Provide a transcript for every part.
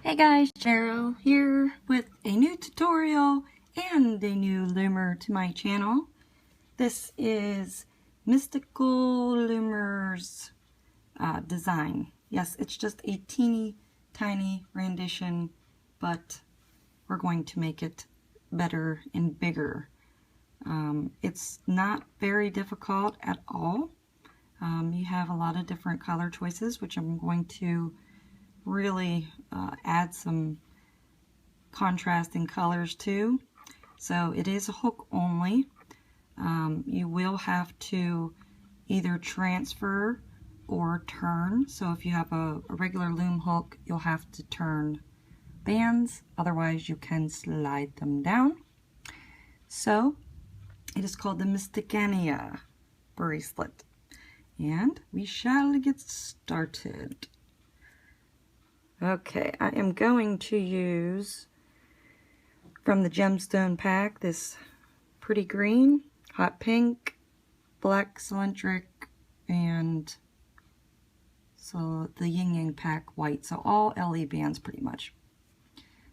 Hey guys, Cheryl here with a new tutorial and a new loomer to my channel. This is Mystical Loomer's design. Yes, it's just a teeny tiny rendition, but we're going to make it better and bigger. It's not very difficult at all. You have a lot of different color choices, which I'm going to really add some contrasting colors too. So it is a hook only. You will have to either transfer or turn. So if you have a regular loom hook, you'll have to turn bands, otherwise you can slide them down. So it is called the Mysticania bracelet, and we shall get started. Okay, I am going to use from the gemstone pack this pretty green, hot pink, black cylindric, and so the yin yang pack white, so all LE bands pretty much.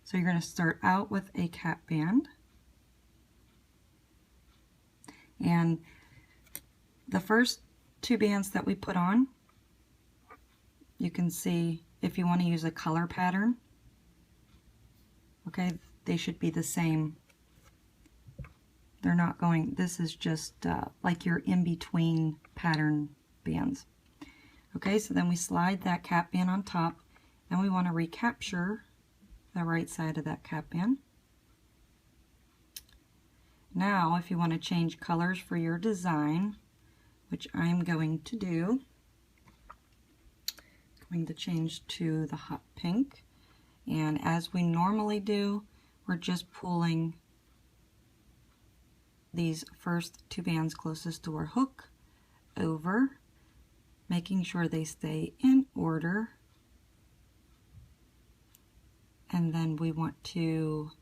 So you're going to start out with a cap band, and the first two bands that we put on, you can see if you want to use a color pattern, okay, they should be the same. They're not going, this is just like your in-between pattern bands. Okay, so then we slide that cap band on top, and we want to recapture the right side of that cap band. Now, if you want to change colors for your design, which I'm going to do, I'm going to change to the hot pink, and as we normally do, we're just pulling these first two bands closest to our hook over, making sure they stay in order, and then we want to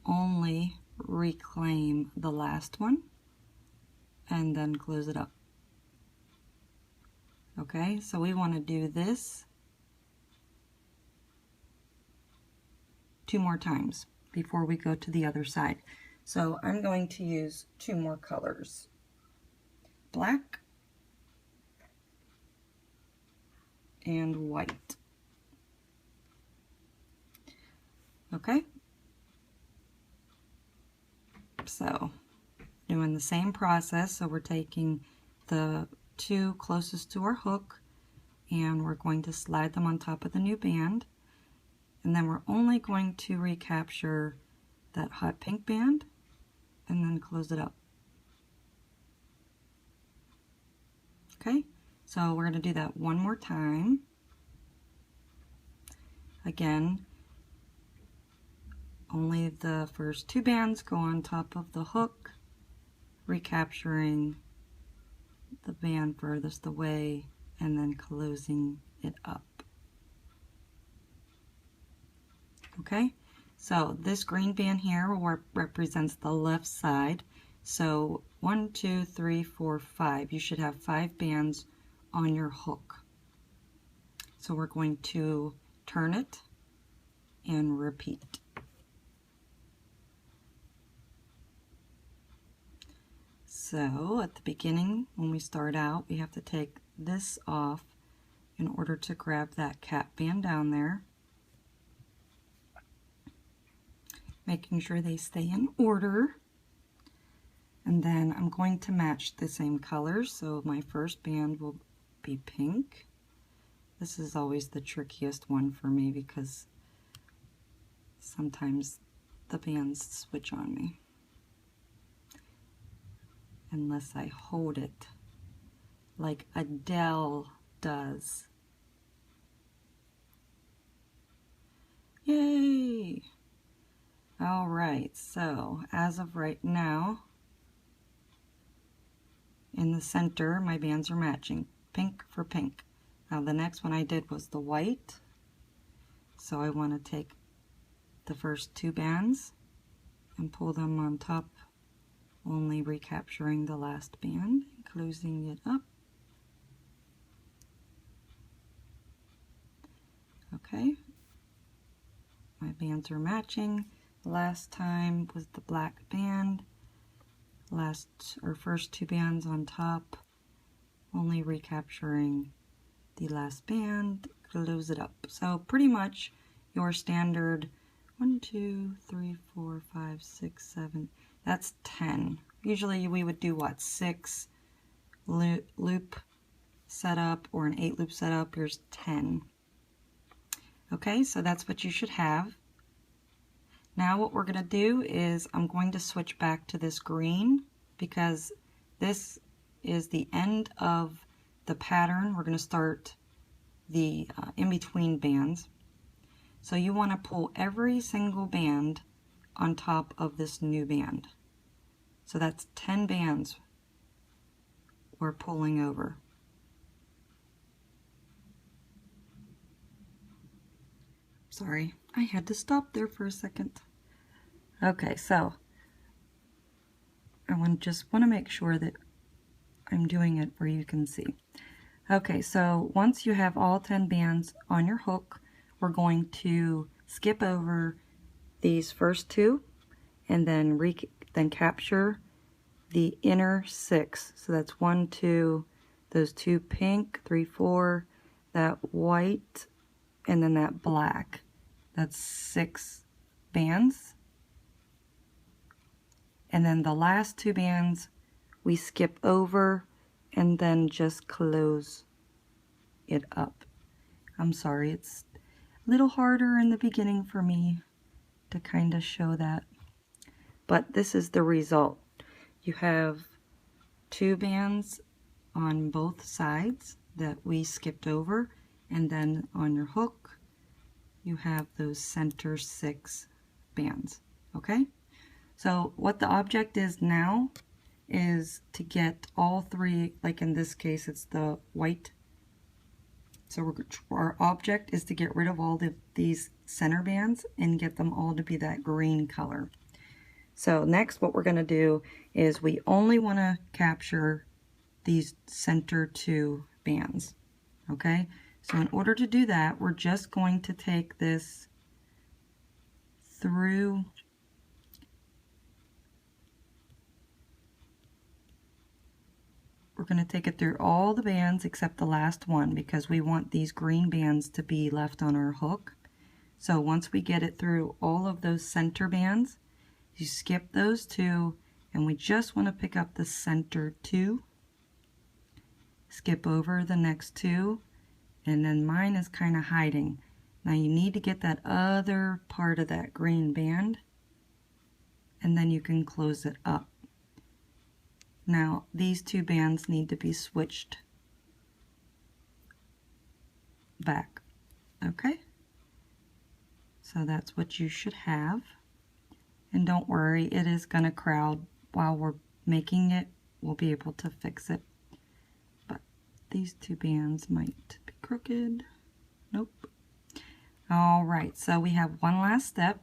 only reclaim the last one and then close it up. Okay, so we want to do this 2 more times before we go to the other side. So I'm going to use 2 more colors, black and white. Okay, so doing the same process. So we're taking the 2 closest to our hook, and we're going to slide them on top of the new band, and then we're only going to recapture that hot pink band and then close it up. Okay, so we're going to do that 1 more time. Again, only the first 2 bands go on top of the hook, recapturing the band furthest away and then closing it up. Okay, so this green band here represents the left side. So 1, 2, 3, 4, 5. You should have 5 bands on your hook. So we're going to turn it and repeat. So at the beginning, when we start out, we have to take this off in order to grab that cap band down there, making sure they stay in order. And then I'm going to match the same colors, so my first band will be pink. This is always the trickiest one for me because sometimes the bands switch on me unless I hold it like Adele does. Yay! Alright, so as of right now, in the center, my bands are matching, pink for pink. Now the next one I did was the white, so I want to take the first 2 bands and pull them on top, only recapturing the last band and closing it up. Okay, bands are matching. Last time was the black band. First two bands on top, only recapturing the last band, close it up. So pretty much your standard 1, 2, 3, 4, 5, 6, 7, that's 10. Usually we would do what, 6 loop setup or an 8 loop setup. Here's 10. Okay, so that's what you should have. Now what we're going to do is I'm going to switch back to this green because this is the end of the pattern. We're going to start the in-between bands. So you want to pull every single band on top of this new band. So that's 10 bands we're pulling over. Sorry, I had to stop there for a second. Okay, so I just want to make sure that I'm doing it where you can see. Okay, so once you have all 10 bands on your hook, we're going to skip over these first two and then capture the inner 6. So that's 1, 2, those 2 pink, 3, 4, that white, and then that black. That's 6 bands. And then the last 2 bands we skip over and then just close it up. I'm sorry, it's a little harder in the beginning for me to kind of show that. But this is the result. You have 2 bands on both sides that we skipped over, and then on your hook you have those center 6 bands. Okay, so what the object is now is to get all 3, like in this case it's the white. So our object is to get rid of all these center bands and get them all to be that green color. So next what we're going to do is we only want to capture these center 2 bands. Okay, so in order to do that, we're just going to take this through all the bands except the last one because we want these green bands to be left on our hook. So once we get it through all of those center bands, you skip those 2 and we just want to pick up the center 2, skip over the next 2, and then mine is kind of hiding. Now you need to get that other part of that green band and then you can close it up. Now these 2 bands need to be switched back. Okay, so that's what you should have. And don't worry, it is going to crowd while we're making it. We'll be able to fix it. But these 2 bands might be crooked. Nope. Alright, so we have one last step,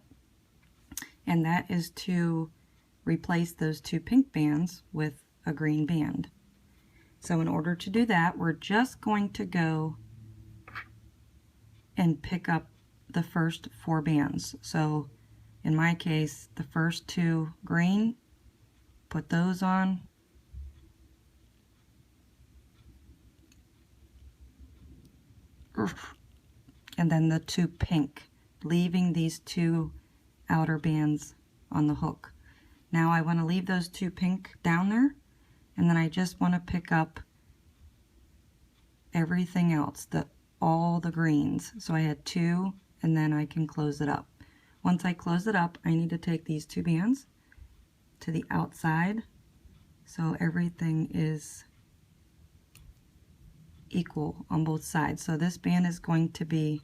and that is to replace those 2 pink bands with a green band. So in order to do that, we're just going to go and pick up the first 4 bands. So in my case, the first 2 green, put those on. And then the 2 pink, leaving these 2 outer bands on the hook. Now I want to leave those 2 pink down there, and then I just want to pick up everything else, all the greens. So I had 2, and then I can close it up. Once I close it up, I need to take these 2 bands to the outside so everything is equal on both sides. So this band is going to be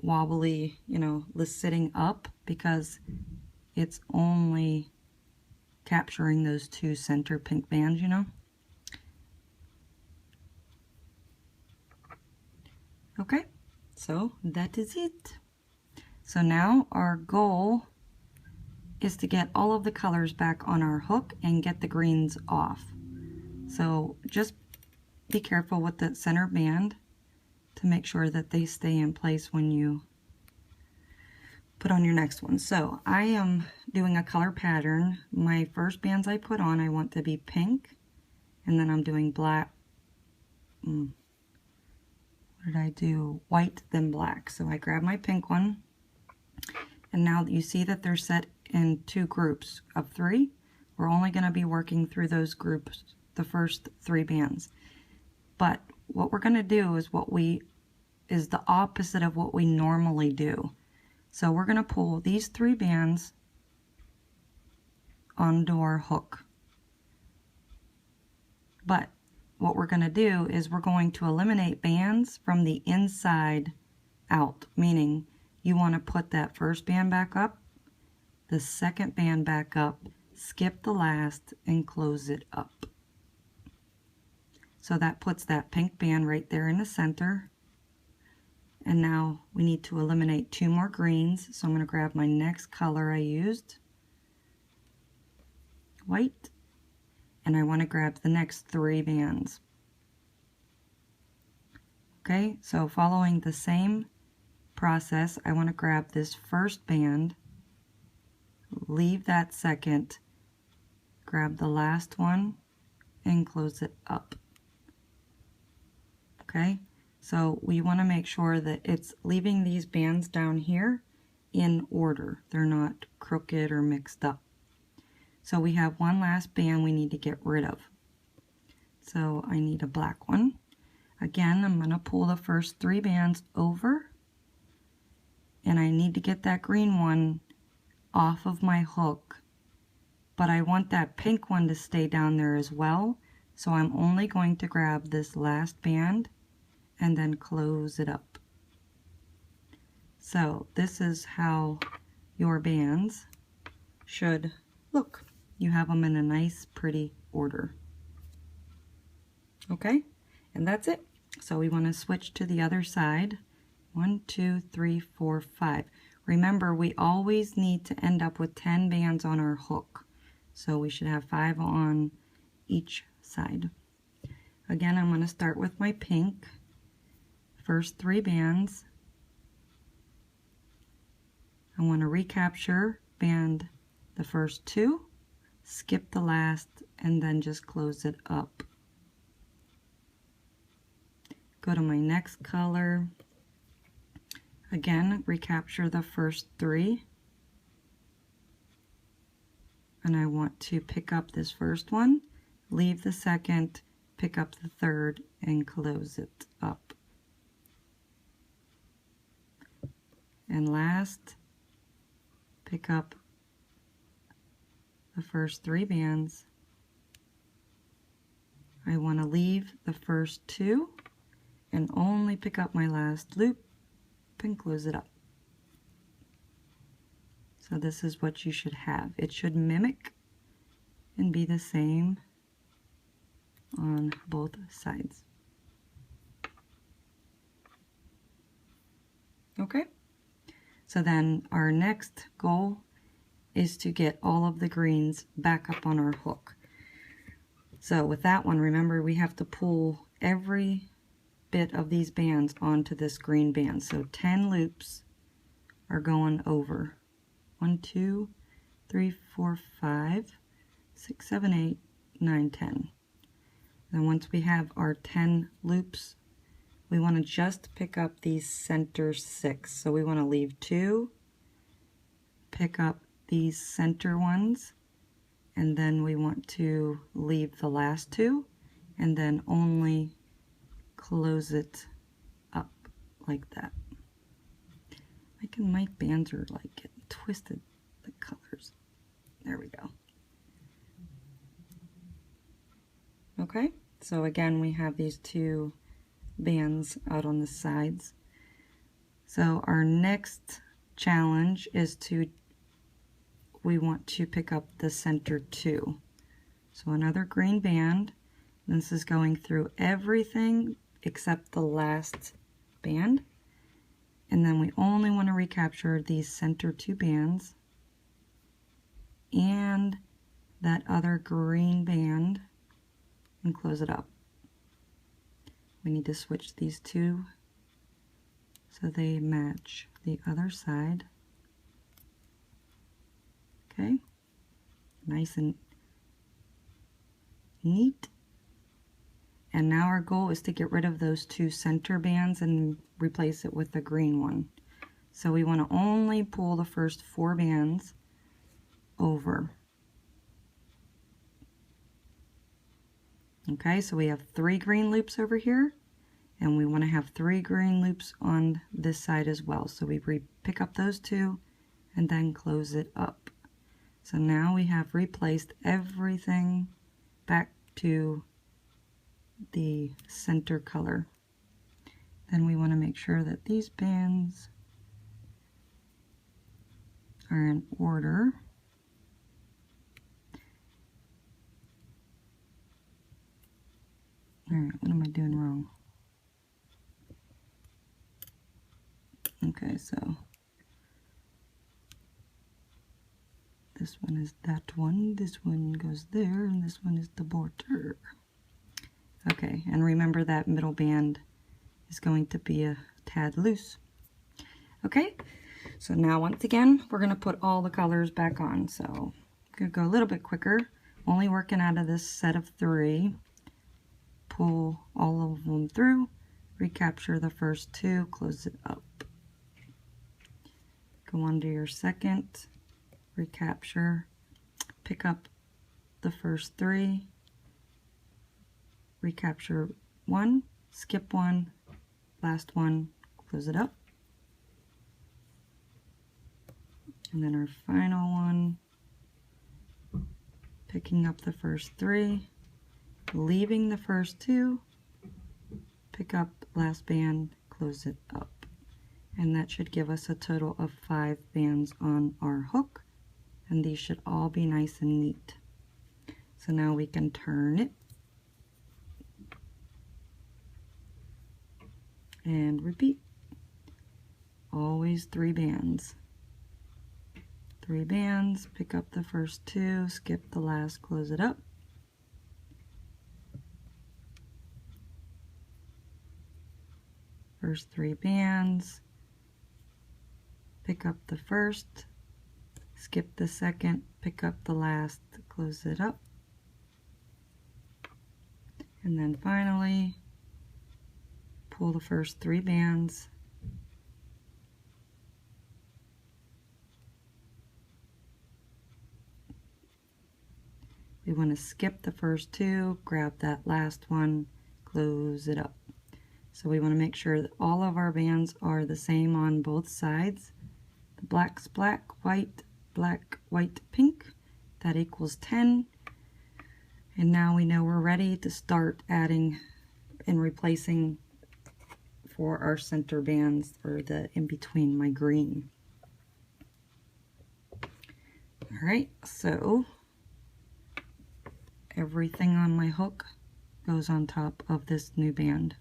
wobbly, sitting up because it's only capturing those 2 center pink bands, Okay, so that is it. So now our goal is to get all of the colors back on our hook and get the greens off. So just be careful with the center band to make sure that they stay in place when you put on your next one. So I am doing a color pattern. My first bands I put on, I want to be pink, and then I'm doing black. What did I do? White, then black. So I grab my pink one, and now you see that they're set in 2 groups of 3. We're only going to be working through those groups, the first 3 bands. But what we're going to do is the opposite of what we normally do. So we're going to pull these 3 bands onto our hook. But what we're going to do is we're going to eliminate bands from the inside out, meaning you want to put that first band back up, the second band back up, skip the last, and close it up. So that puts that pink band right there in the center. And now we need to eliminate 2 more greens. So I'm going to grab my next color I used, white, and I want to grab the next 3 bands. Okay, so following the same process, I want to grab this first band, leave that second, grab the last one, and close it up. Okay, so we want to make sure that it's leaving these bands down here in order. They're not crooked or mixed up. So we have one last band we need to get rid of. So I need a black one. Again, I'm going to pull the first 3 bands over, and I need to get that green one off of my hook, but I want that pink one to stay down there as well. So I'm only going to grab this last band and then close it up. So this is how your bands should look. You have them in a nice, pretty order. Okay, and that's it. So we want to switch to the other side. 1, 2, 3, 4, 5. Remember, we always need to end up with 10 bands on our hook. So we should have 5 on each side. Again, I'm going to start with my pink. First 3 bands. I want to recapture band the first 2, skip the last, and then just close it up. Go to my next color. Again, recapture the first 3. And I want to pick up this first one, leave the second, pick up the third, and close it up. And last, pick up the first 3 bands. I want to leave the first 2 and only pick up my last loop and close it up. So this is what you should have. It should mimic and be the same on both sides. Okay, so then our next goal is to get all of the greens back up on our hook. So with that one, remember we have to pull every bit of these bands onto this green band. So 10 loops are going over. 1, 2, 3, 4, 5, 6, 7, 8, 9, 10. Then once we have our 10 loops, we want to just pick up these center 6. So we want to leave 2, pick up these center ones, and then we want to leave the last 2, and then only close it up like that. My bands are like getting twisted, the colors. There we go. Okay, so again we have these 2 bands out on the sides. So our next challenge is we want to pick up the center 2. So another green band. This is going through everything except the last band. And then we only want to recapture these center 2 bands and that other green band and close it up. We need to switch these 2 so they match the other side. Okay, nice and neat. And now our goal is to get rid of those two center bands and replace it with the green one. So we want to only pull the first 4 bands over. Okay, so we have 3 green loops over here, and we want to have 3 green loops on this side as well. So we pick up those 2 and then close it up. So now we have replaced everything back to the center color. Then we want to make sure that these bands are in order. Alright, what am I doing wrong? Okay, so this one is that one, this one goes there, and this one is the border. Okay, and remember that middle band is going to be a tad loose. Okay, so now once again, we're going to put all the colors back on. So I'm going to go a little bit quicker, only working out of this set of 3. Pull all of them through, recapture the first 2, close it up. Go on to your second, recapture, pick up the first 3, recapture 1, skip 1, last one, close it up. And then our final one, picking up the first 3, leaving the first 2, pick up last band, close it up. And that should give us a total of 5 bands on our hook, and these should all be nice and neat. So now we can turn it and repeat. Always 3 bands. 3 bands, pick up the first 2, skip the last, close it up. First 3 bands, pick up the first, skip the second, pick up the last, close it up. And then finally, pull the first 3 bands, we want to skip the first 2, grab that last one, close it up. So we want to make sure that all of our bands are the same on both sides. The black's black, white, pink. That equals 10. And now we know we're ready to start adding and replacing for our center bands, or the in between my green. Alright, so everything on my hook goes on top of this new band.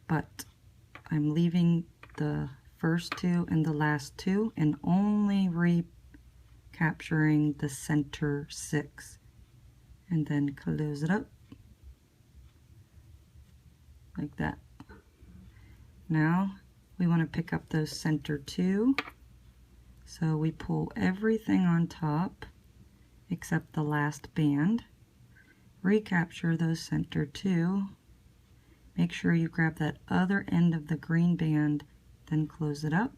But I'm leaving the first 2 and the last 2 and only recapturing the center 6, and then close it up like that. Now we want to pick up those center 2, so we pull everything on top except the last band, recapture those center 2. Make sure you grab that other end of the green band, then close it up,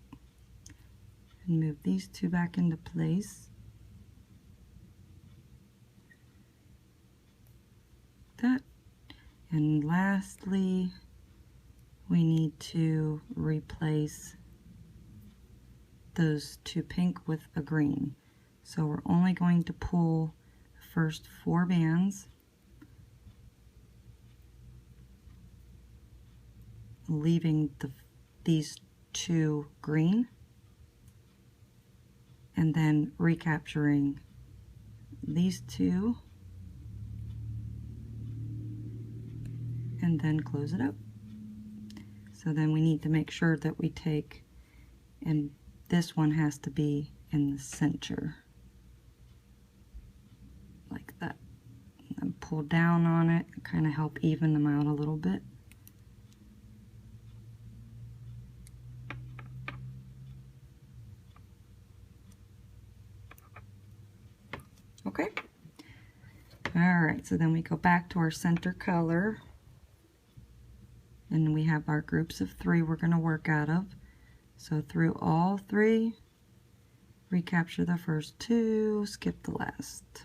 and move these 2 back into place. That. And lastly, we need to replace those 2 pink with a green. So we're only going to pull the first 4 bands, leaving these 2 green, and then recapturing these 2, and then close it up. So then we need to make sure that we take, and this one has to be in the center, like that, and pull down on it, kind of help even them out a little bit. so then we go back to our center color, and we have our groups of 3 we're going to work out of. So through all 3, recapture the first 2, skip the last.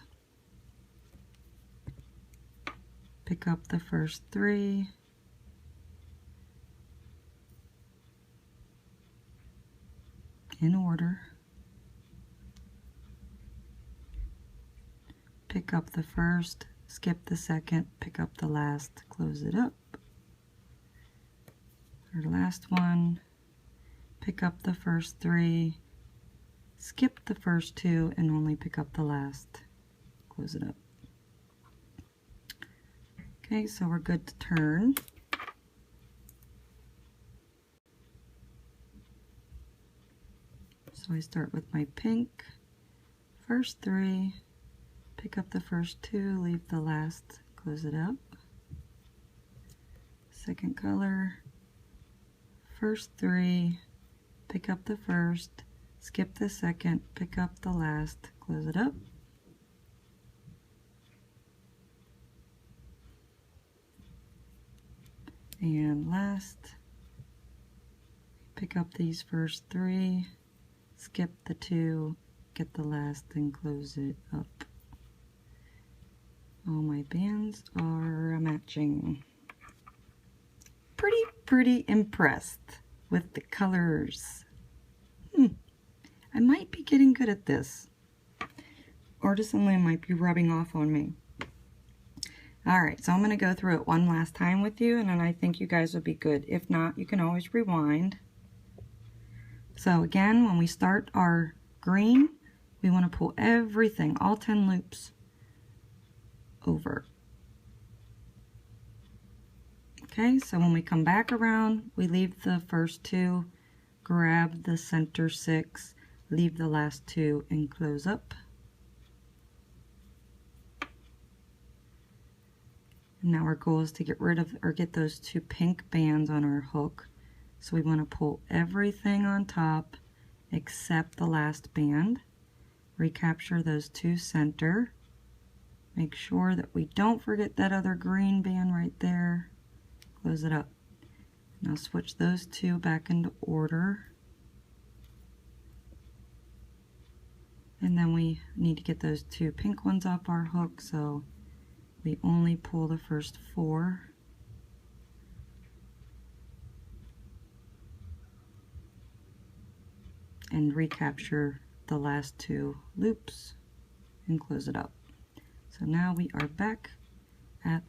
Pick up the first 3, in order. Pick up the first, skip the second, pick up the last, close it up. Our last one, pick up the first 3, skip the first 2, and only pick up the last, close it up. Okay, so we're good to turn. So I start with my pink, first 3, pick up the first 2, leave the last, close it up. Second color, first 3, pick up the first, skip the second, pick up the last, close it up. And last, pick up these first 3, skip the 2, get the last, and close it up. All my bands are matching. Pretty impressed with the colors. I might be getting good at this. Artisan Loom might be rubbing off on me. Alright, so I'm going to go through it one last time with you, and then I think you guys will be good. If not, you can always rewind. So again, when we start our green, we want to pull everything, all 10 loops, over. Okay, so when we come back around, we leave the first 2, grab the center 6, leave the last 2, and close up. And now our goal is to get rid of, or get those 2 pink bands on our hook. So we want to pull everything on top except the last band. Recapture those 2 center. Make sure that we don't forget that other green band right there. Close it up. Now switch those 2 back into order. And then we need to get those 2 pink ones off our hook, so we only pull the first 4. And recapture the last 2 loops and close it up. So now we are back at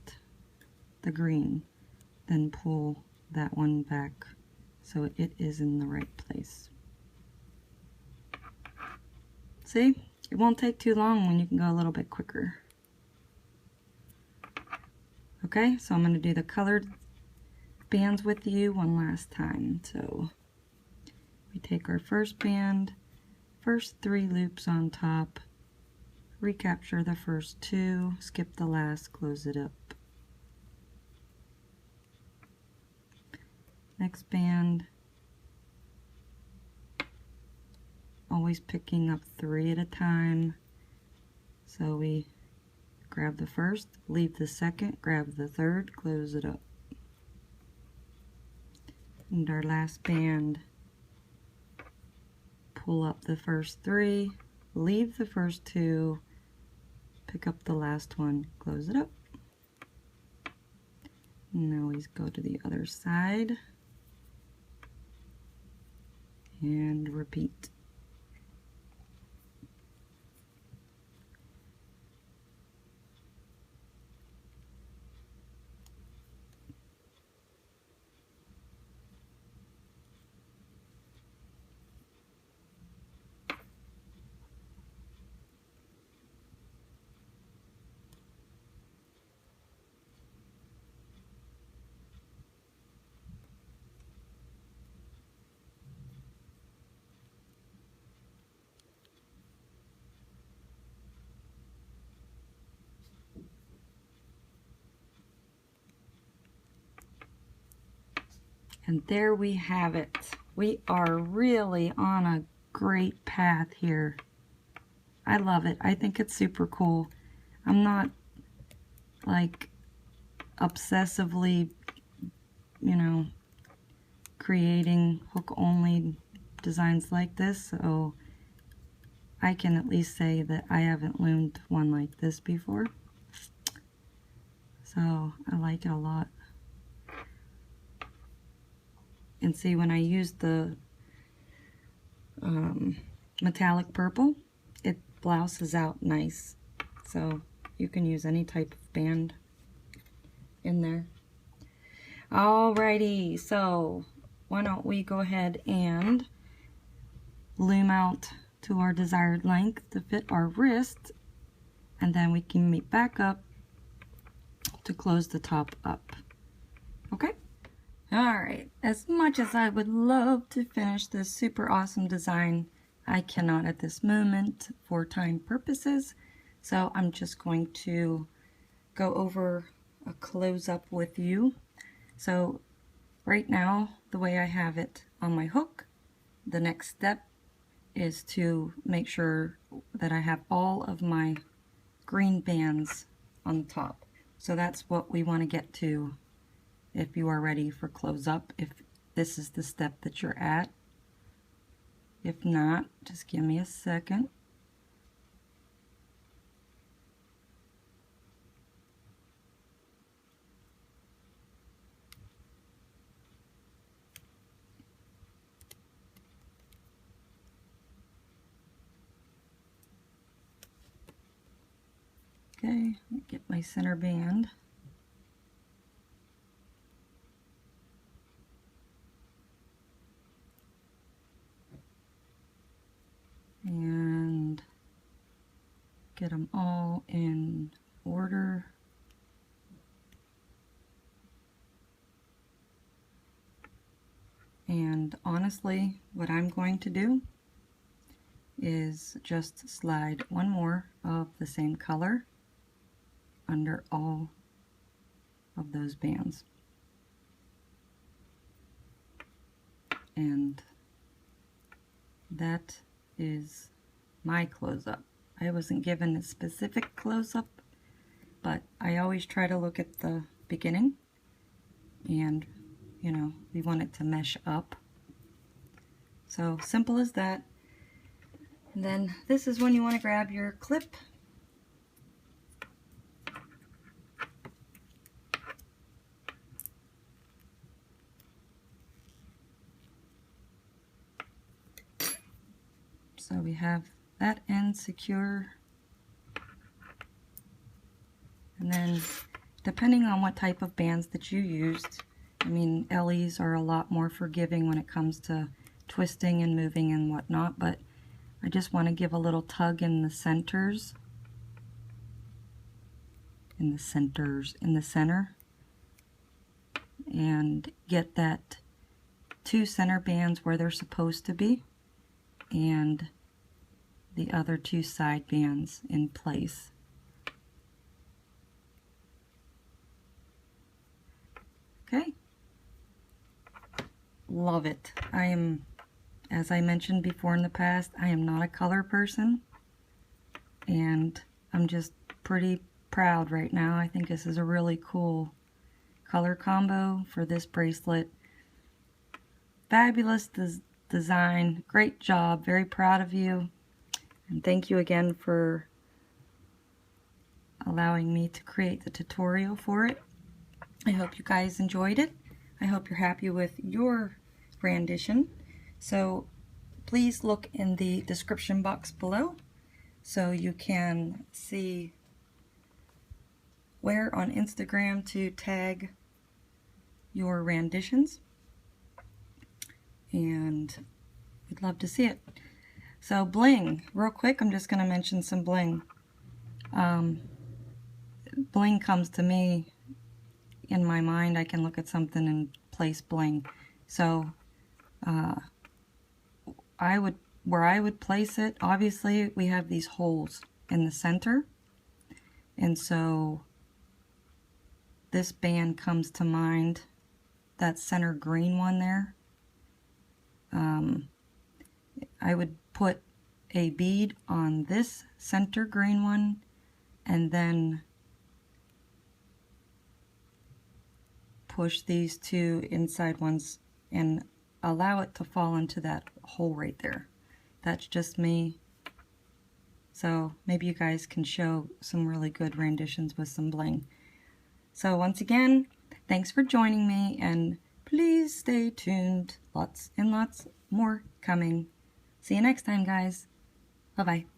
the green. Then pull that one back so it is in the right place. See? It won't take too long when you can go a little bit quicker. Okay, so I'm going to do the colored bands with you one last time. So we take our first band, first 3 loops on top, recapture the first 2, skip the last, close it up. Next band, always picking up 3 at a time. So we grab the first, leave the second, grab the third, close it up. And our last band, pull up the first 3, leave the first 2, pick up the last one, close it up. Now we go to the other side and repeat. And there we have it. We are really on a great path here. I love it. I think it's super cool. I'm not like obsessively, you know, creating hook only designs like this, so I can at least say that I haven't loomed one like this before. So I like it a lot. And see, when I use the metallic purple, it blouses out nice. So you can use any type of band in there. Alrighty, so why don't we go ahead and loom out to our desired length to fit our wrist, and then we can meet back up to close the top up. Okay? Alright, as much as I would love to finish this super awesome design, I cannot at this moment for time purposes, so I'm just going to go over a close-up with you. So right now, the way I have it on my hook, the next step is to make sure that I have all of my green bands on the top. So that's what we want to get to if you are ready for close-up, if this is the step that you're at. If not, just give me a second. Okay, let me get my center band. And get them all in order. And honestly, what I'm going to do is just slide one more of the same color under all of those bands. And that is my close-up. I wasn't given a specific close-up, but I always try to look at the beginning, and you know, we want it to mesh up. So simple as that. And then this is when you want to grab your clip. So we have that end secure. And then depending on what type of bands that you used, I mean, LEs are a lot more forgiving when it comes to twisting and moving and whatnot, but I just want to give a little tug in the centers, in the center, and get that two center bands where they're supposed to be, and the other two side bands in place. Okay. Love it. I am, as I mentioned before in the past, I am not a color person, and I'm just pretty proud right now. I think this is a really cool color combo for this bracelet. Fabulous design. Great job. Very proud of you. And thank you again for allowing me to create the tutorial for it. I hope you guys enjoyed it. I hope you're happy with your rendition. So please look in the description box below so you can see where on Instagram to tag your renditions. And we'd love to see it. So Bling, real quick, I'm just going to mention some Bling. Bling comes to me in my mind. I can look at something and place Bling. So where I would place it, obviously we have these holes in the center, and so this band comes to mind, that center green one there. I would put a bead on this center green one, and then push these two inside ones and allow it to fall into that hole right there. That's just me. So maybe you guys can show some really good renditions with some bling. So once again, thanks for joining me, and please stay tuned. Lots and lots more coming. See you next time, guys. Bye-bye.